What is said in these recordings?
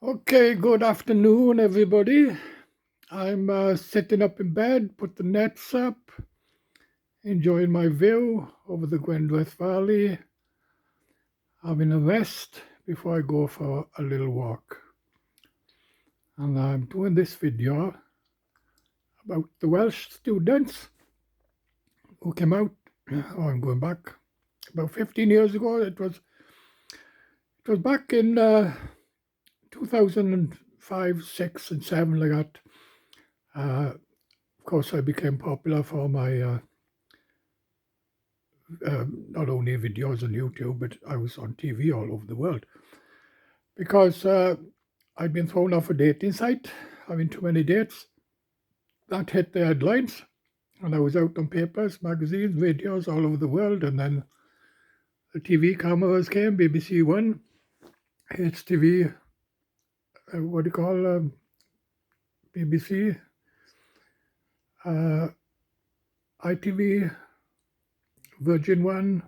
Okay, good afternoon, everybody. I'm sitting up in bed, put the nets up, enjoying my view over the Gwyndraith Valley, having a rest before I go for a little walk. And I'm doing this video about the Welsh students who came out. I'm going back about 15 years ago. It was back in 2005, 6, and 7, like that. Of course, I became popular for my not only videos on YouTube, but I was on TV all over the world because I'd been thrown off a dating site, having too many dates. That hit the headlines, and I was out on papers, magazines, radios all over the world. And then the TV cameras came, BBC One, HTV, what do you call BBC, ITV, Virgin One.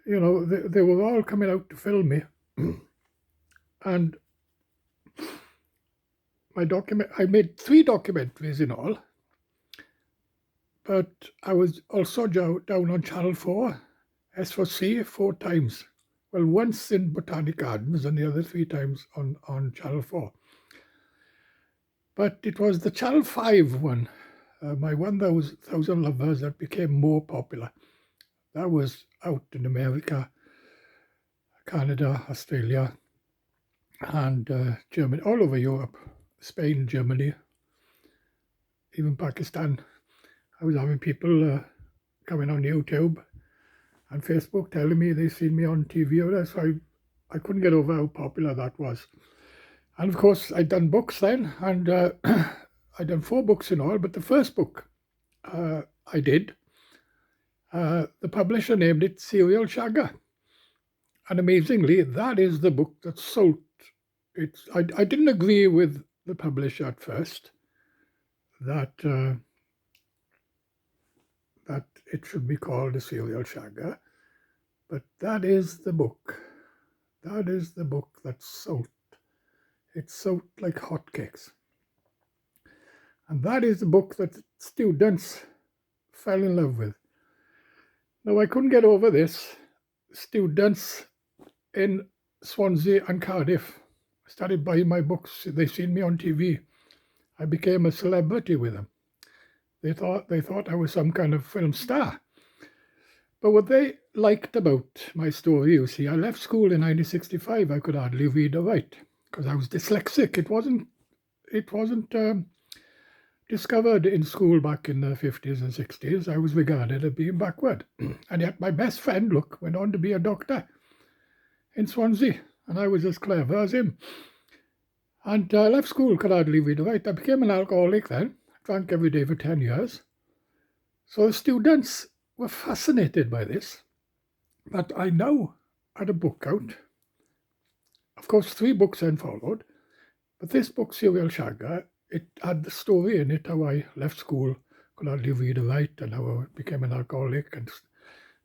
You know, they were all coming out to film me. And I made 3 documentaries in all, but I was also down on Channel 4, S4C, 4 times. Well, once in Botanic Gardens and the other 3 times on Channel 4. But it was the Channel 5 one, my 1,000 Lovers, that became more popular. That was out in America, Canada, Australia, and Germany, all over Europe, Spain, Germany, even Pakistan. I was having people coming on YouTube and Facebook telling me they seen me on TV or that, so I couldn't get over how popular that was. And of course, I'd done books then, and I'd done 4 books in all, but the first book I did, the publisher named it Serial Shagger. And amazingly, that is the book that sold. I didn't agree with the publisher at first that it should be called a Serial Shagger, but that is the book. That is the book that sold. It sold like hotcakes. And that is the book that students fell in love with. Now, I couldn't get over this. Students in Swansea and Cardiff started buying my books. They seen me on TV. I became a celebrity with them. They thought I was some kind of film star. But what they liked about my story, you see, I left school in 1965. I could hardly read or write because I was dyslexic. It wasn't discovered in school back in the 50s and 60s. I was regarded as being backward. And yet my best friend, went on to be a doctor in Swansea, and I was as clever as him. And I left school, could hardly read or write. I became an alcoholic then, drank every day for 10 years. So the students were fascinated by this. But I now had a book out. Of course, 3 books then followed. But this book, Serial Shagger, it had the story in it, how I left school, could hardly read or write, and how I became an alcoholic and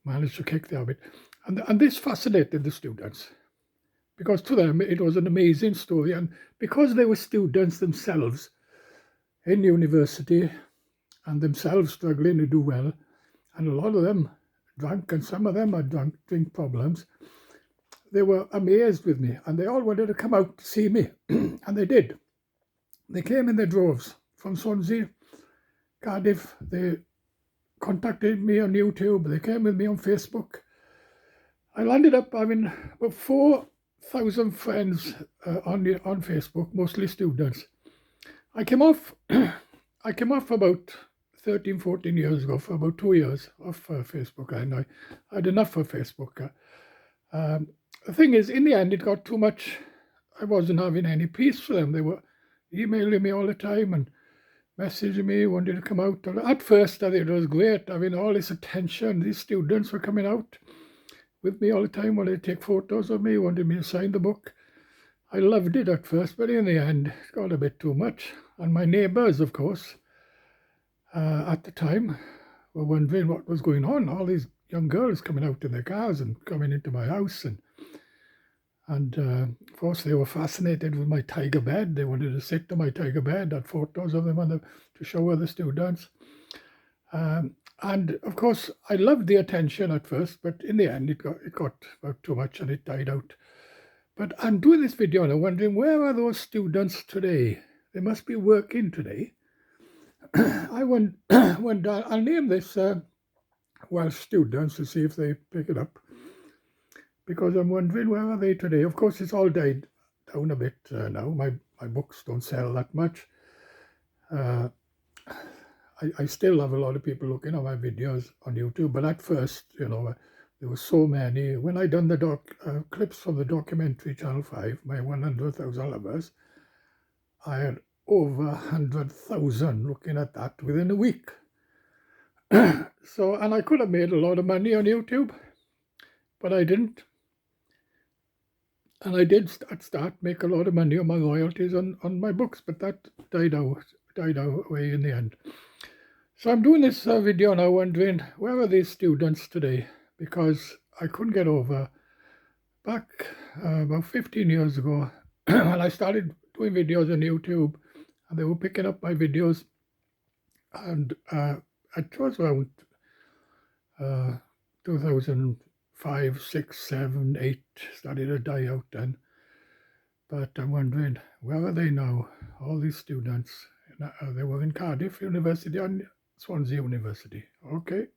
managed to kick the habit. And this fascinated the students, because to them it was an amazing story. And because they were students themselves in university and themselves struggling to do well, and a lot of them drank, and some of them had drink problems, they were amazed with me, and they all wanted to come out to see me. And they did. They came in their droves from Swansea, Cardiff. They contacted me on YouTube. They came with me on Facebook. I landed up having about 4,000 friends on Facebook, mostly students. I came off about 13, 14 years ago, for about 2 years off Facebook, and I had enough of Facebook. The thing is, in the end, it got too much. I wasn't having any peace for them. They were emailing me all the time and messaging me, wanting to come out. At first, I think it was great, having all this attention. These students were coming out with me all the time, wanted to take photos of me, wanted me to sign the book. I loved it at first, but in the end, it got a bit too much. And my neighbours, of course, at the time, were wondering what was going on. All these young girls coming out in their cars and coming into my house, and And of course, they were fascinated with my tiger bed. They wanted to sit on my tiger bed. Had photos of them to show other students. And of course, I loved the attention at first, but in the end, it got about too much and it died out. But I'm doing this video and I'm wondering, where are those students today? They must be working today. I wonder, I'll name this Welsh students to see if they pick it up, because I'm wondering, where are they today? Of course, it's all died down a bit now. My books don't sell that much. I still have a lot of people looking at my videos on YouTube, but at first, there were so many. When I done the clips from the documentary Channel 5, my 100,000 lovers, I had over 100,000 looking at that within a week. So, and I could have made a lot of money on YouTube, but I didn't. And I did start make a lot of money on my royalties on my books, but that died away in the end. So I'm doing this video now wondering, where are these students today? Because I couldn't get over, back about 15 years ago, when I started doing videos on YouTube, and they were picking up my videos, and it was around 2005, 6, 7, 8, started to die out then. But I'm wondering, where are they now? All these students, they were in Cardiff University and Swansea University. Okay.